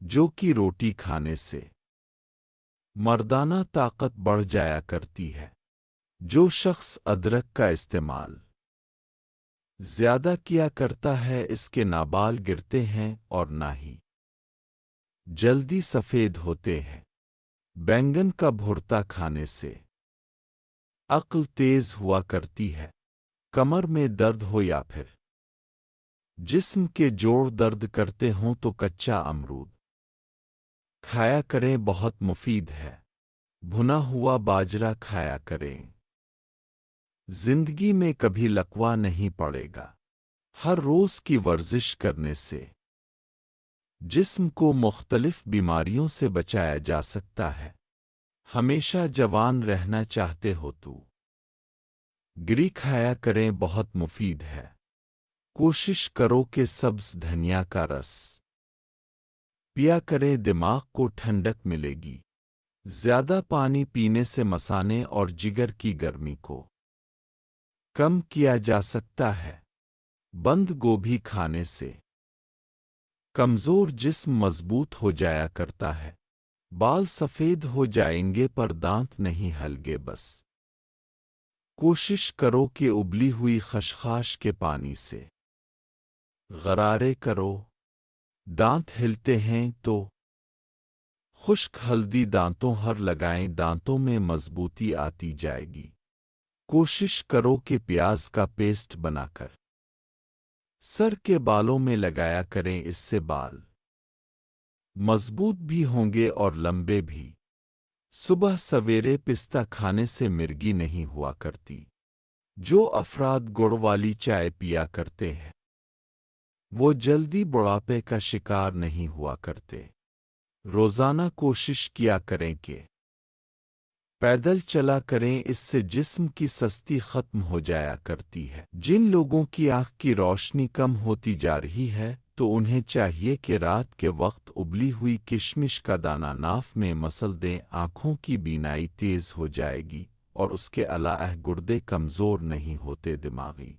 جو کہ روٹی کھانے سے مردانہ طاقت بڑھ جایا کرتی ہے۔ جو شخص ادرک کا استعمال زیادہ کیا کرتا ہے اس کے نہ بال گرتے ہیں اور نہ ہی جلدی سفید ہوتے ہیں۔ بینگن کا بھرتا کھانے سے عقل تیز ہوا کرتی ہے۔ کمر میں درد ہو یا پھر جسم کے جوڑ درد کرتے ہوں تو کچا امرود کھایا کریں، بہت مفید ہے۔ بھنا ہوا باجرا کھایا کریں، زندگی میں کبھی لقوہ نہیں پڑے گا۔ ہر روز کی ورزش کرنے سے جسم کو مختلف بیماریوں سے بچایا جا سکتا ہے۔ ہمیشہ جوان رہنا چاہتے ہو تو گری کھایا کریں، بہت مفید ہے۔ کوشش کرو کہ سبز دھنیا کا رس پیا کریں، دماغ کو ٹھنڈک ملے گی۔ زیادہ پانی پینے سے مثانے اور جگر کی گرمی کو کم کیا جا سکتا ہے۔ بند گوبھی کھانے سے کمزور جسم مضبوط ہو جایا کرتا ہے۔ بال سفید ہو جائیں گے پر دانت نہیں ہلگے۔ بس کوشش کرو کہ ابلی ہوئی خشخاش کے پانی سے غرارے کرو۔ دانت ہلتے ہیں تو خشک ہلدی دانتوں ہر لگائیں، دانتوں میں مضبوطی آتی جائے گی۔ کوشش کرو کہ پیاز کا پیسٹ بنا کر سر کے بالوں میں لگایا کریں، اس سے بال مضبوط بھی ہوں گے اور لمبے بھی۔ صبح سویرے پستہ کھانے سے مرگی نہیں ہوا کرتی۔ جو افراد گڑ والی چائے پیا کرتے ہیں وہ جلدی بڑھاپے کا شکار نہیں ہوا کرتے۔ روزانہ کوشش کیا کریں کہ پیدل چلا کریں، اس سے جسم کی سستی ختم ہو جایا کرتی ہے۔ جن لوگوں کی آنکھ کی روشنی کم ہوتی جا رہی ہے تو انہیں چاہیے کہ رات کے وقت ابلی ہوئی کشمش کا دانہ ناف میں مسل دیں، آنکھوں کی بینائی تیز ہو جائے گی اور اس کے علاوہ گردے کمزور نہیں ہوتے، دماغی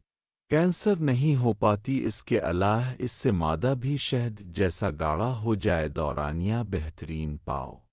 کینسر نہیں ہو پاتی۔ اس کے علاوہ اس سے معدہ بھی شہد جیسا گاڑھا ہو جائے، دورانیہ بہترین پاؤ۔